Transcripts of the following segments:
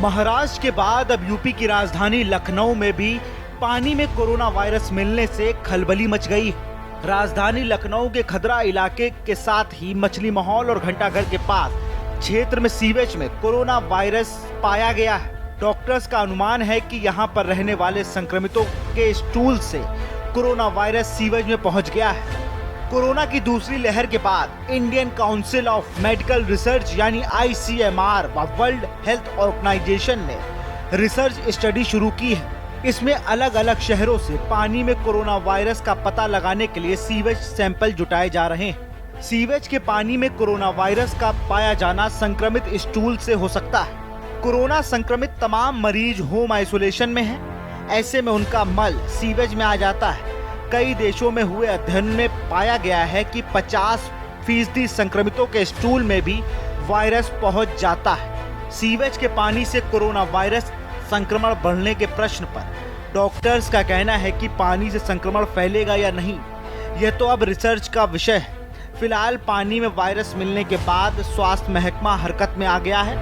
महाराष्ट्र के बाद अब यूपी की राजधानी लखनऊ में भी पानी में कोरोना वायरस मिलने से खलबली मच गई। राजधानी लखनऊ के खदरा इलाके के साथ ही मछली महल और घंटाघर के पास क्षेत्र में सीवेज में कोरोना वायरस पाया गया है। डॉक्टर्स का अनुमान है कि यहां पर रहने वाले संक्रमितों के स्टूल से कोरोना वायरस सीवेज में पहुंच गया है। कोरोना की दूसरी लहर के बाद Indian council of medical research यानी ICMR व वर्ल्ड हेल्थ ऑर्गेनाइजेशन ने रिसर्च स्टडी शुरू की है। इसमें अलग अलग शहरों से पानी में कोरोना वायरस का पता लगाने के लिए सीवेज सैंपल जुटाए जा रहे हैं। सीवेज के पानी में कोरोना वायरस का पाया जाना संक्रमित स्टूल से हो सकता है। कोरोना संक्रमित तमाम मरीज होम आइसोलेशन में हैं। ऐसे में उनका मल सीवेज में आ जाता है। कई देशों में हुए अध्ययन में पाया गया है कि 50% संक्रमितों के स्टूल में भी वायरस पहुंच जाता है। सीवेज के पानी से कोरोना वायरस संक्रमण बढ़ने के प्रश्न पर डॉक्टर्स का कहना है कि पानी से संक्रमण फैलेगा या नहीं, यह तो अब रिसर्च का विषय है। फिलहाल पानी में वायरस मिलने के बाद स्वास्थ्य महकमा हरकत में आ गया है।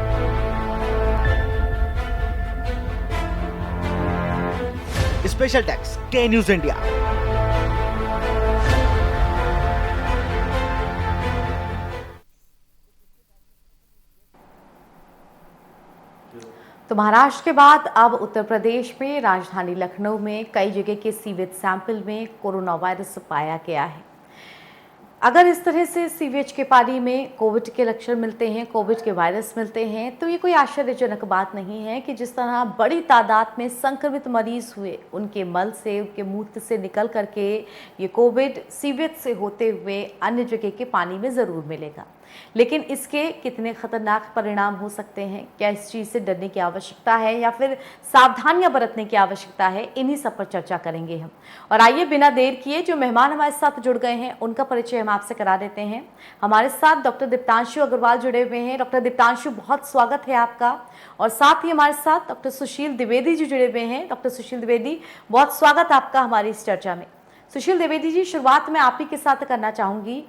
स्पेशल टैक्स के न्यूज इंडिया। तो महाराष्ट्र के बाद अब उत्तर प्रदेश में राजधानी लखनऊ में कई जगह के सीवेज सैंपल में कोरोना वायरस पाया गया है। अगर इस तरह से सीवेज के पानी में कोविड के लक्षण मिलते हैं, कोविड के वायरस मिलते हैं, तो ये कोई आश्चर्यजनक बात नहीं है कि जिस तरह बड़ी तादाद में संक्रमित मरीज हुए, उनके मल से, उनके मूत्र से निकल करके ये कोविड सीवेज से होते हुए अन्य जगह के पानी में ज़रूर मिलेगा। लेकिन इसके कितने खतरनाक परिणाम हो सकते हैं, क्या इस चीज़ से डरने की आवश्यकता है या फिर सावधानियां बरतने की आवश्यकता है, इन्हीं सब पर चर्चा करेंगे हम। और आइए बिना देर किए जो मेहमान हमारे साथ जुड़ गए हैं उनका परिचय हम आपसे करा देते हैं। हमारे साथ डॉक्टर दीप्तांशु अग्रवाल जुड़े हुए हैं। डॉक्टर दीप्तांशु, बहुत स्वागत है आपका। और साथ ही हमारे साथ डॉक्टर सुशील द्विवेदी जी जुड़े हुए हैं। डॉक्टर सुशील द्विवेदी, बहुत स्वागत आपका हमारी इस चर्चा में। सुशील द्विवेदी जी, शुरुआत में आप ही के साथ करना चाहूंगी।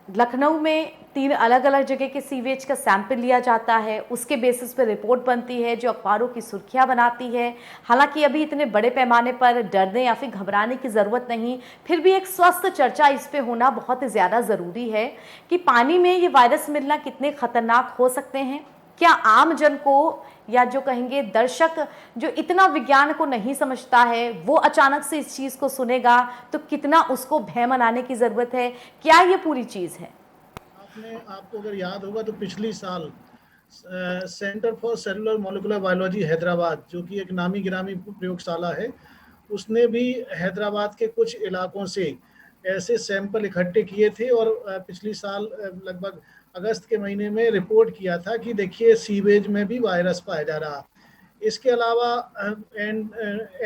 लखनऊ में 3 अलग अलग जगह के सीवेज का सैंपल लिया जाता है, उसके बेसिस पे रिपोर्ट बनती है जो अखबारों की सुर्खियां बनाती है। हालांकि अभी इतने बड़े पैमाने पर डरने या फिर घबराने की ज़रूरत नहीं, फिर भी एक स्वस्थ चर्चा इस पे होना बहुत ज़्यादा ज़रूरी है कि पानी में ये वायरस मिलना कितने खतरनाक हो सकते हैं। क्या आम जन को या जो कहेंगे दर्शक जो इतना विज्ञान को नहीं समझता है, वो अचानक से इस चीज़ को सुनेगा तो कितना उसको भय मनाने की ज़रूरत है? क्या ये पूरी चीज़ है? आपको अगर याद होगा तो पिछली साल centre for cellular molecular biology Hyderabad, जो कि एक नामी गिरामी प्रयोगशाला है, उसने भी हैदराबाद के कुछ इलाकों से ऐसे सैंपल इकट्ठे किए थे और पिछली साल लगभग अगस्त के महीने में रिपोर्ट किया था कि देखिए सीवेज में भी वायरस पाया जा रहा। इसके अलावा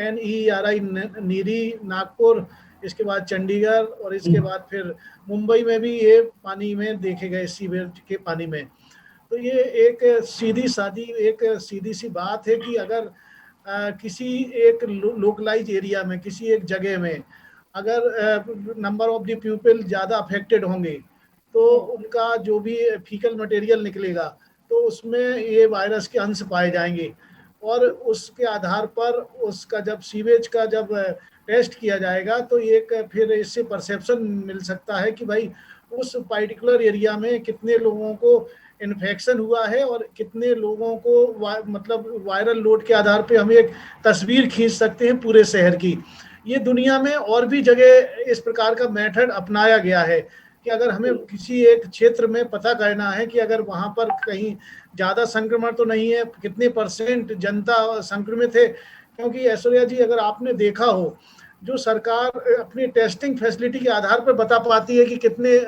NERI नीरी नागपुर, इसके बाद चंडीगढ़ और इसके बाद फिर मुंबई में भी ये पानी में देखे गए, सीवेज के पानी में। तो ये एक सीधी सी बात है कि अगर किसी एक लोकलाइज एरिया में, किसी एक जगह में अगर नंबर ऑफ द पीपल ज़्यादा अफेक्टेड होंगे तो उनका जो भी फीकल मटेरियल निकलेगा तो उसमें ये वायरस के अंश पाए जाएंगे और उसके आधार पर उसका जब सीवेज का जब टेस्ट किया जाएगा तो एक फिर इससे परसेप्शन मिल सकता है कि भाई उस पर्टिकुलर एरिया में कितने लोगों को इन्फेक्शन हुआ है और कितने लोगों को मतलब वायरल लोड के आधार पे हम एक तस्वीर खींच सकते हैं पूरे शहर की। ये दुनिया में और भी जगह इस प्रकार का मेथड अपनाया गया है कि अगर हमें किसी एक क्षेत्र में पता करना है कि अगर वहाँ पर कहीं ज़्यादा संक्रमण तो नहीं है, कितने % जनता संक्रमित है। क्योंकि ऐश्वर्या जी, अगर आपने देखा हो, जो सरकार अपनी टेस्टिंग फैसिलिटी के आधार पर बता पाती है कि कितने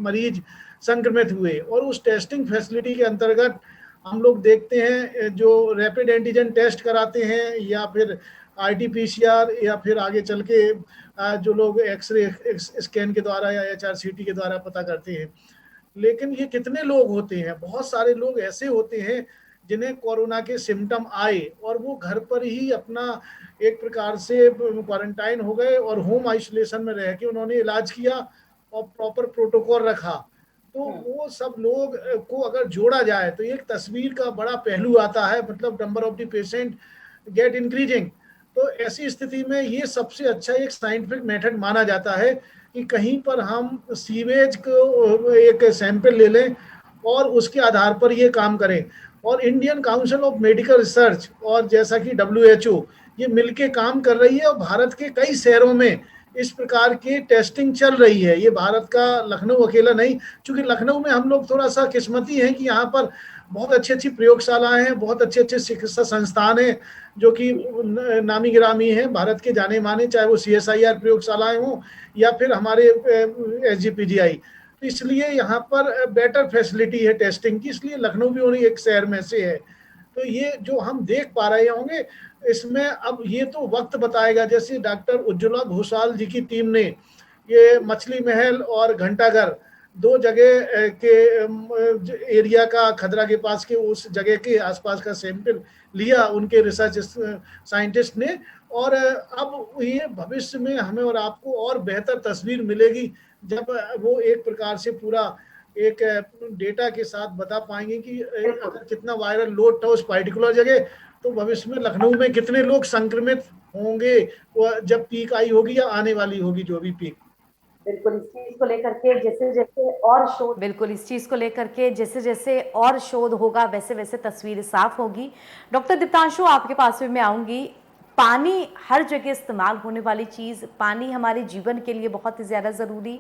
मरीज संक्रमित हुए, और उस टेस्टिंग फैसिलिटी के अंतर्गत हम लोग देखते हैं जो रैपिड एंटीजन टेस्ट कराते हैं या फिर RT-PCR या फिर आगे चल के जो लोग एक्सरे स्कैन के द्वारा या HRCT के द्वारा पता करते हैं। लेकिन ये कितने लोग होते हैं? बहुत सारे लोग ऐसे होते हैं जिन्हें कोरोना के सिम्टम आए और वो घर पर ही अपना एक प्रकार से क्वारंटाइन हो गए और होम आइसोलेशन में रह के उन्होंने इलाज किया और प्रॉपर प्रोटोकॉल रखा। तो वो सब लोग को अगर जोड़ा जाए तो एक तस्वीर का बड़ा पहलू आता है, मतलब number of the patient get increasing. तो ऐसी स्थिति में ये सबसे अच्छा एक साइंटिफिक मेथड माना जाता है कि कहीं पर हम सीवेज को एक सैंपल ले लें और उसके आधार पर ये काम करें। और Indian council of medical research और जैसा कि WHO ये मिलके काम कर रही है और भारत के कई शहरों में इस प्रकार की टेस्टिंग चल रही है। ये भारत का लखनऊ अकेला नहीं, क्योंकि लखनऊ में हम लोग थोड़ा सा किस्मती हैं कि यहाँ पर बहुत अच्छी अच्छी प्रयोगशालाएं हैं, बहुत अच्छे अच्छे चिकित्सा संस्थान हैं जो कि नामी गिरामी हैं, भारत के जाने माने, चाहे वो CSIR प्रयोगशालाएं हों या फिर हमारे SGPGI। तो इसलिए यहाँ पर बेटर फैसिलिटी है टेस्टिंग की, इसलिए लखनऊ भी उन्हीं एक शहर में से है। तो ये जो हम देख पा रहे होंगे इसमें अब ये तो वक्त बताएगा। जैसे डॉक्टर उज्ज्वला घोषाल जी की टीम ने ये मछली महल और घंटाघर 2 जगह के एरिया का, खदरा के पास के उस जगह के आसपास का सैंपल लिया उनके रिसर्च साइंटिस्ट ने। और अब ये भविष्य में हमें और आपको और बेहतर तस्वीर मिलेगी जब वो एक प्रकार से पूरा एक डेटा के साथ बता पाएंगे कि अगर कितना वायरल लोड था उस पर्टिकुलर जगह, तो भविष्य में लखनऊ में कितने लोग संक्रमित होंगे जब पीक आई होगी या आने वाली होगी जो भी पीक। बिल्कुल इस चीज को लेकर के जैसे जैसे और शोध होगा वैसे वैसे तस्वीर साफ होगी। डॉक्टर दीप्तांशु, आपके पास भी मैं आऊंगी। पानी हर जगह इस्तेमाल होने वाली चीज़, पानी हमारे जीवन के लिए बहुत ही ज़्यादा ज़रूरी।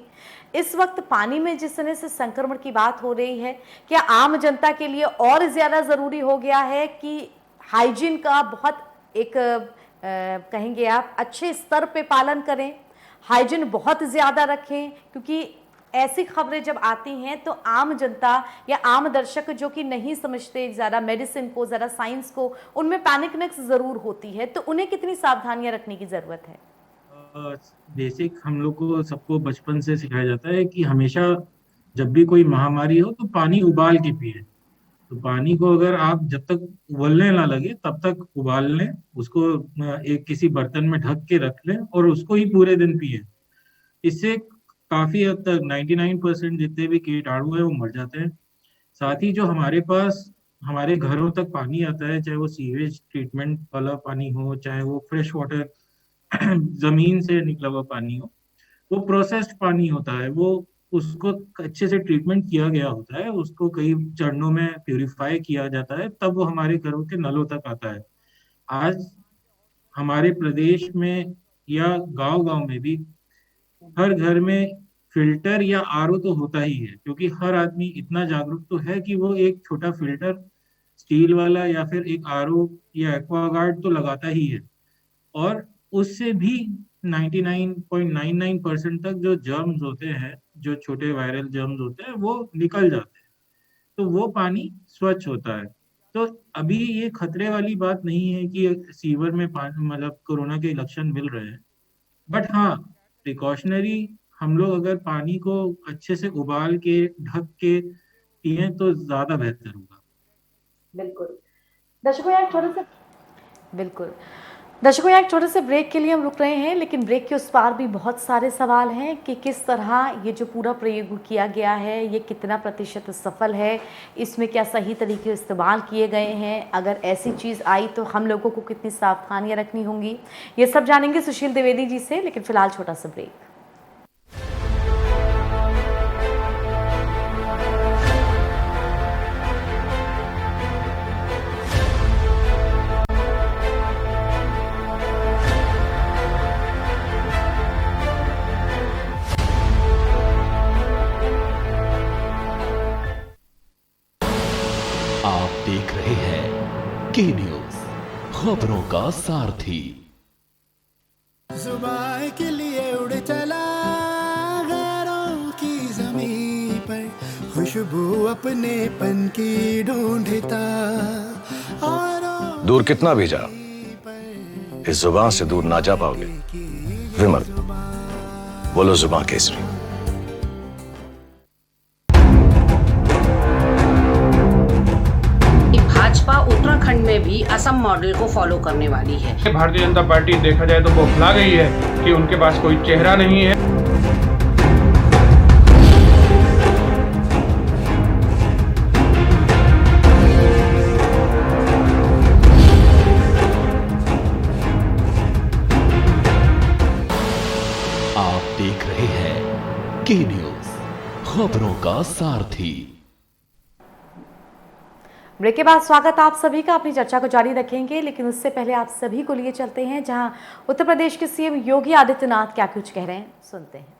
इस वक्त पानी में जिस तरह से संक्रमण की बात हो रही है, क्या आम जनता के लिए और ज़्यादा ज़रूरी हो गया है कि हाइजीन का बहुत एक कहेंगे आप अच्छे स्तर पे पालन करें, हाइजीन बहुत ज़्यादा रखें? क्योंकि ऐसी खबरें जब आती हैं तो आम जनता या आम दर्शक जो कि नहीं समझते ज़्यादा मेडिसिन को, ज़्यादा साइंस को, उनमें पैनिकनेस ज़रूर होती है। तो उन्हें कितनी सावधानियां रखने की ज़रूरत है? बेसिक हम लोग को सबको बचपन से सिखाया जाता है कि हमेशा जब भी कोई महामारी हो तो पानी उबाल के पिए। तो पानी को अगर आप जब तक उबलने ना लगे तब तक उबाल लें, उसको एक किसी बर्तन में ढक के रख लें और उसको ही पूरे दिन पिए। इससे काफी हद तक 99% जितने भी कीटाणु है वो मर जाते हैं। साथ ही जो हमारे पास हमारे घरों तक पानी आता है, चाहे वो सीवेज ट्रीटमेंट वाला पानी हो, चाहे वो फ्रेश वाटर जमीन से निकला हुआ पानी हो, वो प्रोसेस्ड पानी होता है, वो उसको अच्छे से ट्रीटमेंट किया गया होता है, उसको कई चरणों में प्यूरिफाई किया जाता है, तब वो हमारे घरों के नलों तक आता है। आज हमारे प्रदेश में या गांव-गांव में भी हर घर में फिल्टर या RO तो होता ही है, क्योंकि हर आदमी इतना जागरूक तो है कि वो एक छोटा फिल्टर स्टील वाला या फिर एक RO या एक्वागार्ड तो लगाता ही है। और उससे भी 99.99% तक जो जर्म्स होते हैं, जो छोटे वायरल जर्म्स होते हैं, वो निकल जाते हैं, तो वो पानी स्वच्छ होता है। तो अभी ये खतरे वाली बात नहीं है कि सीवर में पानी मतलब कोरोना के लक्षण मिल रहे हैं, बट हाँ प्रिकॉशनरी हम लोग अगर पानी को अच्छे से उबाल के ढक के पिए तो ज्यादा बेहतर होगा। बिल्कुल दर्शकों, यहाँ एक छोटे से ब्रेक के लिए हम रुक रहे हैं, लेकिन ब्रेक के उस पार भी बहुत सारे सवाल हैं कि किस तरह ये जो पूरा प्रयोग किया गया है ये कितना प्रतिशत सफल है, इसमें क्या सही तरीके इस्तेमाल किए गए हैं, अगर ऐसी चीज़ आई तो हम लोगों को कितनी सावधानियां रखनी होंगी, ये सब जानेंगे सुशील द्विवेदी जी से। लेकिन फिलहाल छोटा सा ब्रेक। देख रहे हैं के न्यूज, खबरों का सारथी। जुबान के लिए उड़ चला गैरों की ज़मीं पर, खुशबू अपने पन की ढूंढता और दूर कितना भी जा, इस जुबान से दूर ना जा पाओगे। विमल, बोलो जुबान केसरी। भाजपा उत्तराखंड में भी असम मॉडल को फॉलो करने वाली है। भारतीय जनता पार्टी देखा जाए तो बौखला गई है कि उनके पास कोई चेहरा नहीं है। की न्यूज, खबरों का सारथी। ब्रेक के बाद स्वागत आप सभी का। अपनी चर्चा को जारी रखेंगे, लेकिन उससे पहले आप सभी को लिए चलते हैं जहां उत्तर प्रदेश के सीएम योगी आदित्यनाथ क्या कुछ कह रहे हैं, सुनते हैं।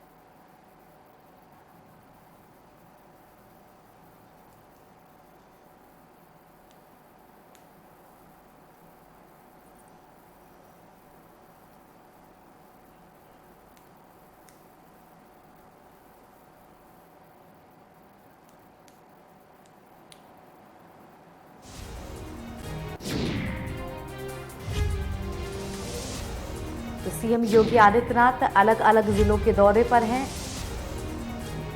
तो सीएम योगी आदित्यनाथ अलग अलग जिलों के दौरे पर हैं।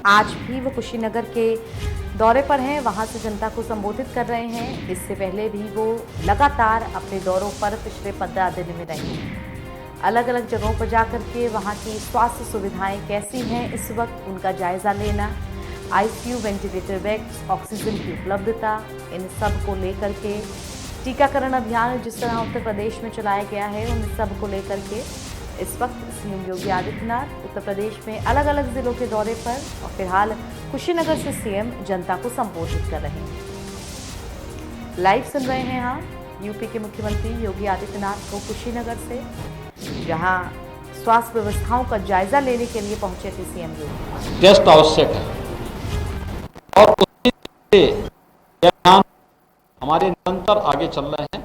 आज भी वो कुशीनगर के दौरे पर हैं, वहां से जनता को संबोधित कर रहे हैं। इससे पहले भी वो लगातार अपने दौरों पर पिछले 15 दिन में रहे हैं। अलग अलग जगहों पर जाकर के वहां की स्वास्थ्य सुविधाएं कैसी हैं इस वक्त उनका जायजा लेना, आईसीयू, वेंटिलेटर बेड्स, ऑक्सीजन की उपलब्धता, इन सब को लेकर के टीकाकरण अभियान जिस तरह उत्तर प्रदेश में चलाया गया है, उन सब को लेकर के इस वक्त सीएम योगी आदित्यनाथ उत्तर प्रदेश में अलग अलग जिलों के दौरे पर और फिलहाल कुशीनगर से सीएम जनता को संबोधित कर रहे हैं। लाइव सुन रहे हैं यहाँ यूपी के मुख्यमंत्री योगी आदित्यनाथ को कुशीनगर से, जहां स्वास्थ्य व्यवस्थाओं का जायजा लेने के लिए पहुंचे थे सीएम योगी। टेस्ट आवश्यक है और उसी से अभियान हमारे निरंतर आगे चल रहे हैं।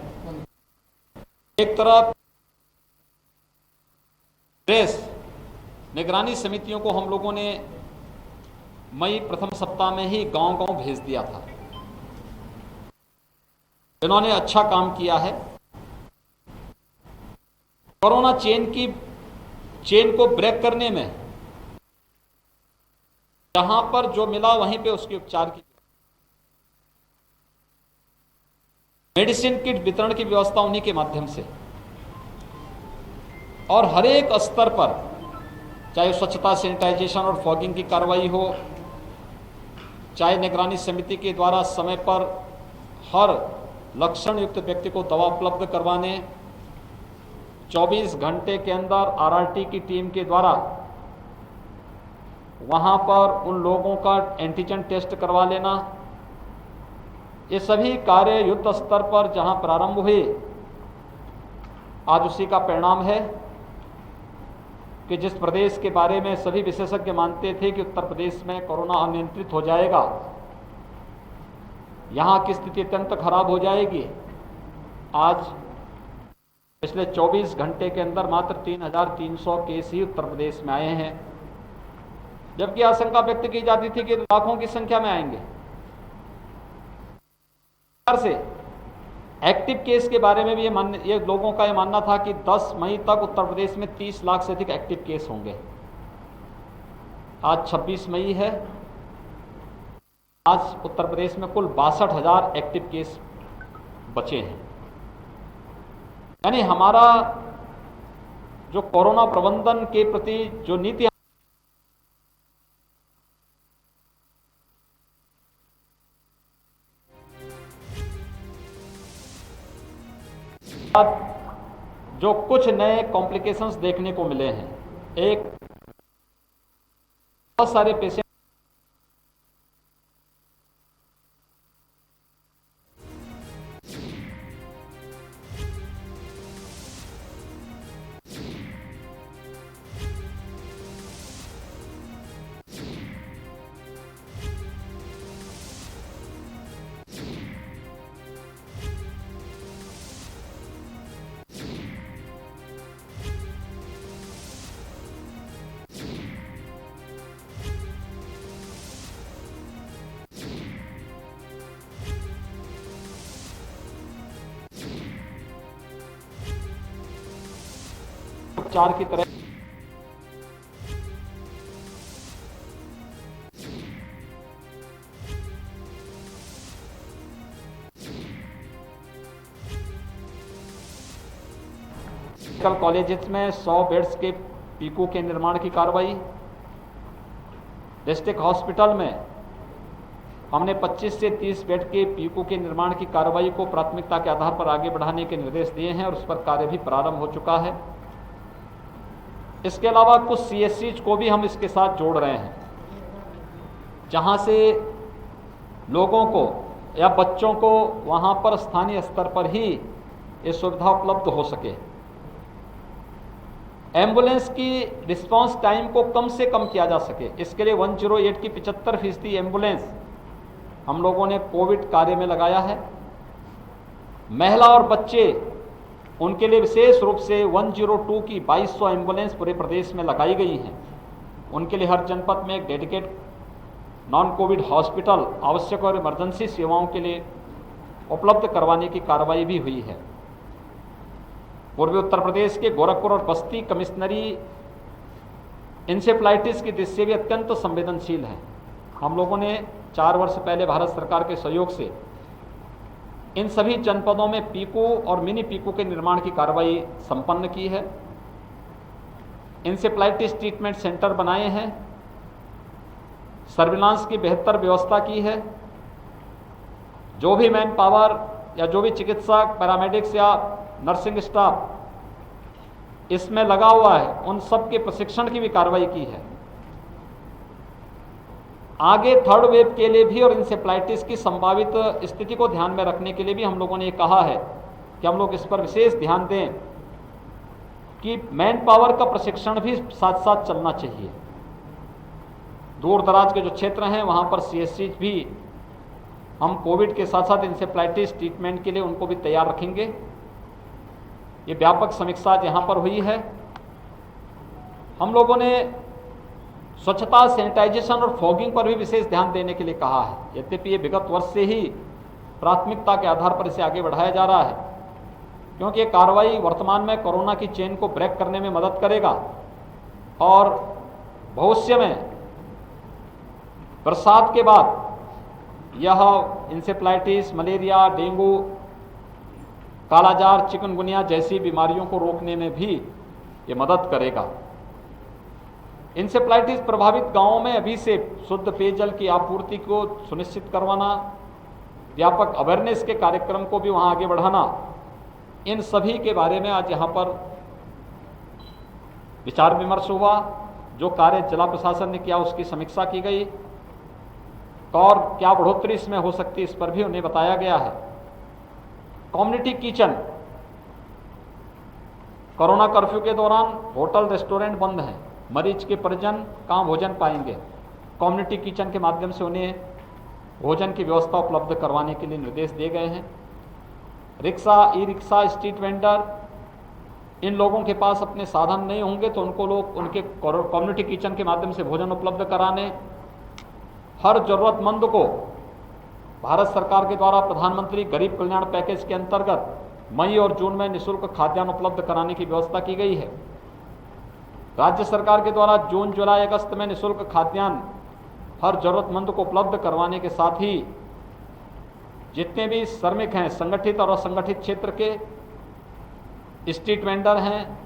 एक तरफ ट्रेस निगरानी समितियों को हम लोगों ने मई प्रथम सप्ताह में ही गांव-गांव भेज दिया था। इन्होंने अच्छा काम किया है। कोरोना चेन को ब्रेक करने में जहां पर जो मिला वहीं पे उसके उपचार की, मेडिसिन किट वितरण की व्यवस्था उन्हीं के माध्यम से, और हर एक स्तर पर चाहे स्वच्छता, सैनिटाइजेशन और फॉगिंग की कार्रवाई हो, चाहे निगरानी समिति के द्वारा समय पर हर लक्षण युक्त व्यक्ति को दवा उपलब्ध करवाने, 24 घंटे के अंदर आरआरटी की टीम के द्वारा वहां पर उन लोगों का एंटीजन टेस्ट करवा लेना, ये सभी कार्य युद्ध स्तर पर जहां प्रारंभ हुए, आज उसी का परिणाम है कि जिस प्रदेश के बारे में सभी विशेषज्ञ मानते थे कि उत्तर प्रदेश में कोरोना अनियंत्रित हो जाएगा, यहाँ की स्थिति अत्यंत खराब हो जाएगी, आज पिछले 24 घंटे के अंदर मात्र 3,300 केस ही उत्तर प्रदेश में आए हैं, जबकि आशंका व्यक्त की जाती थी कि लाखों की संख्या में आएंगे। से एक्टिव केस के बारे में भी ये लोगों का ये मानना था कि 10 मई तक उत्तर प्रदेश में 30 लाख से अधिक एक्टिव केस होंगे। आज 26 मई है, आज उत्तर प्रदेश में कुल 62,000 एक्टिव केस बचे हैं। यानी हमारा जो कोरोना प्रबंधन के प्रति जो नीति जो कुछ नए कॉम्प्लिकेशंस देखने को मिले हैं, एक बहुत सारे पेशेंट उपचार की तरह मेडिकल कॉलेजेस में 100 बेड्स के पीकू के निर्माण की कार्रवाई, डिस्ट्रिक्ट हॉस्पिटल में हमने 25 से 30 बेड के पीकू के निर्माण की कार्रवाई को प्राथमिकता के आधार पर आगे बढ़ाने के निर्देश दिए हैं और उस पर कार्य भी प्रारंभ हो चुका है। इसके अलावा कुछ सीएससी को भी हम इसके साथ जोड़ रहे हैं। जहां से लोगों को या बच्चों को वहां पर स्थानीय स्तर पर ही ये सुविधा उपलब्ध हो सके। एम्बुलेंस की रिस्पांस टाइम को कम से कम किया जा सके, इसके लिए 108 की 75% एम्बुलेंस हम लोगों ने कोविड कार्य में लगाया है। महिला और बच्चे, उनके लिए विशेष रूप से 102 की 2200 एम्बुलेंस पूरे प्रदेश में लगाई गई हैं। उनके लिए हर जनपद में एक डेडिकेट नॉन कोविड हॉस्पिटल आवश्यक और इमरजेंसी सेवाओं के लिए उपलब्ध करवाने की कार्रवाई भी हुई है। पूर्वी उत्तर प्रदेश के गोरखपुर और बस्ती कमिश्नरी इंसेफ्लाइटिस की दृष्टि से भी अत्यंत संवेदनशील है। हम लोगों ने 4 वर्ष पहले भारत सरकार के सहयोग से इन सभी जनपदों में पीको और मिनी पीको के निर्माण की कार्रवाई संपन्न की है। इंसेफ्लाइटिस ट्रीटमेंट सेंटर बनाए हैं, सर्विलांस की बेहतर व्यवस्था की है। जो भी मैन पावर या जो भी चिकित्सक, पैरामेडिक्स या नर्सिंग स्टाफ इसमें लगा हुआ है, उन सब के प्रशिक्षण की भी कार्रवाई की है। आगे थर्ड वेव के लिए भी और इंसेफ्लाइटिस की संभावित स्थिति को ध्यान में रखने के लिए भी हम लोगों ने ये कहा है कि हम लोग इस पर विशेष ध्यान दें कि मैन पावर का प्रशिक्षण भी साथ साथ चलना चाहिए। दूर दराज के जो क्षेत्र हैं वहाँ पर CSC भी हम कोविड के साथ साथ इंसेफ्लाइटिस ट्रीटमेंट के लिए उनको भी तैयार रखेंगे। ये व्यापक समीक्षा यहाँ पर हुई है। हम लोगों ने स्वच्छता, सैनिटाइजेशन और फॉगिंग पर भी विशेष ध्यान देने के लिए कहा है। यद्यपि ये विगत वर्ष से ही प्राथमिकता के आधार पर इसे आगे बढ़ाया जा रहा है, क्योंकि ये कार्रवाई वर्तमान में कोरोना की चेन को ब्रेक करने में मदद करेगा और भविष्य में बरसात के बाद यह इंसेफ्लाइटिस, मलेरिया, डेंगू, कालाजार, चिकनगुनिया जैसी बीमारियों को रोकने में भी ये मदद करेगा। इंसेफ्लाइटिस प्रभावित गांवों में अभी से शुद्ध पेयजल की आपूर्ति को सुनिश्चित करवाना, व्यापक अवेयरनेस के कार्यक्रम को भी वहां आगे बढ़ाना, इन सभी के बारे में आज यहाँ पर विचार विमर्श हुआ। जो कार्य जिला प्रशासन ने किया उसकी समीक्षा की गई और क्या बढ़ोतरी इसमें हो सकती है इस पर भी उन्हें बताया गया है। कम्युनिटी किचन, कोरोना कर्फ्यू के दौरान होटल रेस्टोरेंट बंद हैं, मरीज के परिजन कहाँ भोजन पाएंगे। कम्युनिटी किचन के माध्यम से उन्हें भोजन की व्यवस्था उपलब्ध करवाने के लिए निर्देश दिए गए हैं। Rickshaw, E rickshaw, street vendor, इन लोगों के पास अपने साधन नहीं होंगे तो उनको लोग उनके कम्युनिटी किचन के माध्यम से भोजन उपलब्ध कराने। हर जरूरतमंद को भारत सरकार के द्वारा प्रधानमंत्री गरीब कल्याण पैकेज के अंतर्गत मई और जून में निःशुल्क खाद्यान्न उपलब्ध कराने की व्यवस्था की गई है। राज्य सरकार के द्वारा जून, जुलाई, अगस्त में निःशुल्क खाद्यान्न हर जरूरतमंद को उपलब्ध करवाने के साथ ही जितने भी श्रमिक हैं, संगठित और असंगठित क्षेत्र के, स्ट्रीट वेंडर हैं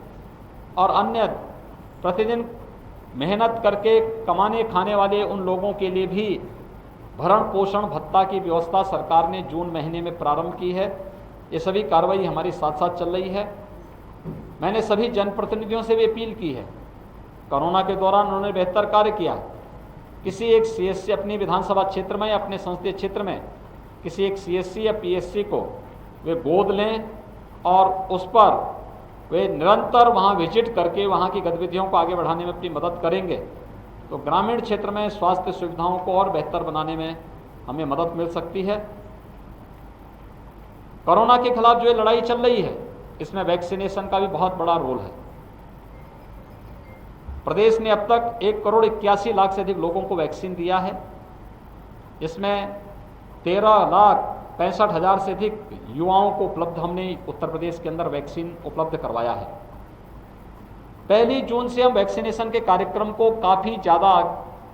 और अन्य प्रतिदिन मेहनत करके कमाने खाने वाले उन लोगों के लिए भी भरण पोषण भत्ता की व्यवस्था सरकार ने जून महीने में प्रारंभ की है। ये सभी कार्रवाई हमारी साथ साथ चल रही है। मैंने सभी जनप्रतिनिधियों से भी अपील की है, कोरोना के दौरान उन्होंने बेहतर कार्य किया। किसी एक CSC अपनी विधानसभा क्षेत्र में या अपने संसदीय क्षेत्र में किसी एक CSC या PSC को वे गोद लें और उस पर वे निरंतर वहाँ विजिट करके वहाँ की गतिविधियों को आगे बढ़ाने में अपनी मदद करेंगे तो ग्रामीण क्षेत्र में स्वास्थ्य सुविधाओं को और बेहतर बनाने में हमें मदद मिल सकती है। कोरोना के खिलाफ जो ये लड़ाई चल रही है इसमें वैक्सीनेशन का भी बहुत बड़ा रोल है। प्रदेश ने अब तक 1,81,00,000 से अधिक लोगों को वैक्सीन दिया है। इसमें 13,65,000 से अधिक युवाओं को उपलब्ध हमने उत्तर प्रदेश के अंदर वैक्सीन उपलब्ध करवाया है। 1 जून से हम वैक्सीनेशन के कार्यक्रम को काफ़ी ज़्यादा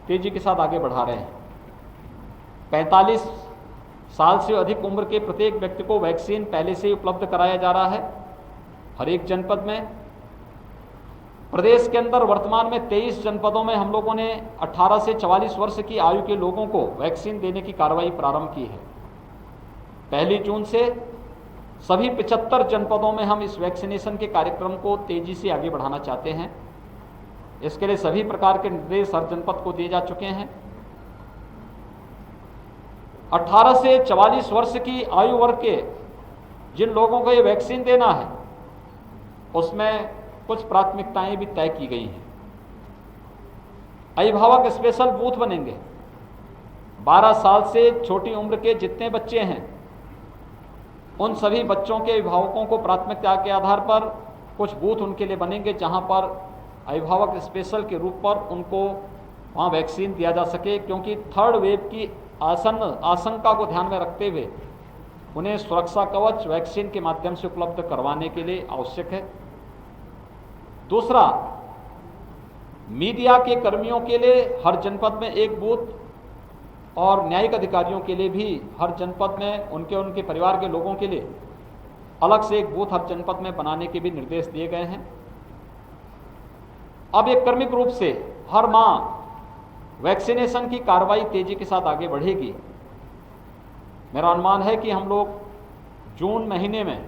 तेज़ी के साथ आगे बढ़ा रहे हैं। 45 साल से अधिक उम्र के प्रत्येक व्यक्ति को वैक्सीन पहले से ही उपलब्ध कराया जा रहा है हर एक जनपद में। प्रदेश के अंदर वर्तमान में 23 जनपदों में हम लोगों ने 18 से 44 वर्ष की आयु के लोगों को वैक्सीन देने की कार्रवाई प्रारंभ की है। 1 जून से सभी 75 जनपदों में हम इस वैक्सीनेशन के कार्यक्रम को तेजी से आगे बढ़ाना चाहते हैं। इसके लिए सभी प्रकार के निर्देश हर जनपद को दिए जा चुके हैं। 18 से 44 वर्ष की आयु वर्ग के जिन लोगों को ये वैक्सीन देना है उसमें कुछ प्राथमिकताएं भी तय की गई हैं। अभिभावक स्पेशल बूथ बनेंगे। 12 साल से छोटी उम्र के जितने बच्चे हैं उन सभी बच्चों के अभिभावकों को प्राथमिकता के आधार पर कुछ बूथ उनके लिए बनेंगे जहां पर अभिभावक स्पेशल के रूप पर उनको वहां वैक्सीन दिया जा सके, क्योंकि थर्ड वेव की आशंका को ध्यान में रखते हुए उन्हें सुरक्षा कवच वैक्सीन के माध्यम से उपलब्ध करवाने के लिए आवश्यक है। दूसरा, मीडिया के कर्मियों के लिए हर जनपद में एक बूथ और न्यायिक अधिकारियों के लिए भी हर जनपद में उनके परिवार के लोगों के लिए अलग से एक बूथ हर जनपद में बनाने के भी निर्देश दिए गए हैं। अब एक क्रमिक रूप से हर माह वैक्सीनेशन की कार्रवाई तेजी के साथ आगे बढ़ेगी। मेरा अनुमान है कि हम लोग जून महीने में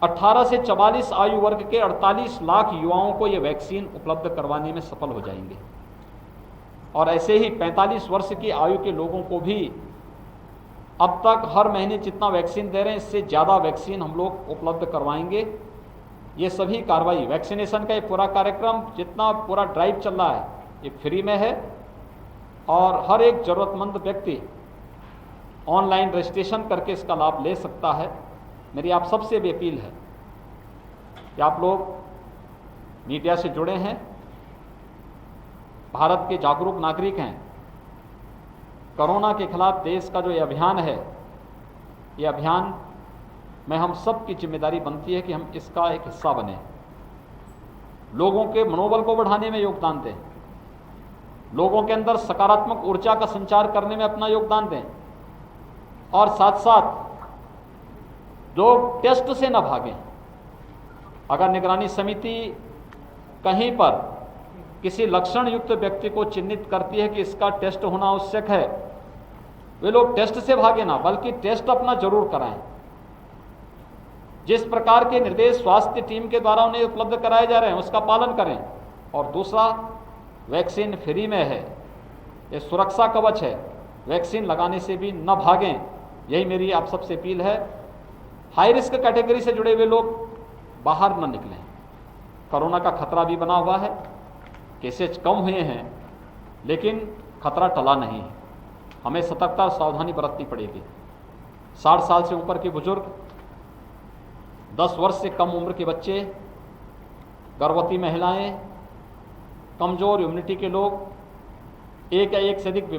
18 से 44 आयु वर्ग के 48 लाख युवाओं को ये वैक्सीन उपलब्ध करवाने में सफल हो जाएंगे और ऐसे ही 45 वर्ष की आयु के लोगों को भी अब तक हर महीने जितना वैक्सीन दे रहे हैं इससे ज़्यादा वैक्सीन हम लोग उपलब्ध करवाएंगे। ये सभी कार्रवाई वैक्सीनेशन का ये पूरा कार्यक्रम जितना पूरा ड्राइव चल रहा है ये फ्री में है और हर एक ज़रूरतमंद व्यक्ति ऑनलाइन रजिस्ट्रेशन करके इसका लाभ ले सकता है। मेरी आप सबसे भी अपील है कि आप लोग मीडिया से जुड़े हैं, भारत के जागरूक नागरिक हैं। कोरोना के खिलाफ देश का जो ये अभियान है, ये अभियान में हम सब की जिम्मेदारी बनती है कि हम इसका एक हिस्सा बने, लोगों के मनोबल को बढ़ाने में योगदान दें, लोगों के अंदर सकारात्मक ऊर्जा का संचार करने में अपना योगदान दें और साथ साथ लोग टेस्ट से न भागें। अगर निगरानी समिति कहीं पर किसी लक्षण युक्त व्यक्ति को चिन्हित करती है कि इसका टेस्ट होना आवश्यक है, वे लोग टेस्ट से भागे ना, बल्कि टेस्ट अपना जरूर कराएं। जिस प्रकार के निर्देश स्वास्थ्य टीम के द्वारा उन्हें उपलब्ध कराए जा रहे हैं उसका पालन करें। और दूसरा, वैक्सीन फ्री में है, ये सुरक्षा कवच है, वैक्सीन लगाने से भी न भागें। यही मेरी आप सबसे अपील है। हाई रिस्क कैटेगरी से जुड़े हुए लोग बाहर न निकलें। कोरोना का खतरा भी बना हुआ है, केसेज कम हुए हैं लेकिन खतरा टला नहीं है। हमें सतर्कता और सावधानी बरतनी पड़ेगी। 60 साल से ऊपर के बुजुर्ग, 10 वर्ष से कम उम्र के बच्चे, गर्भवती महिलाएं, कमज़ोर इम्यूनिटी के लोग, एक या एक से अधिक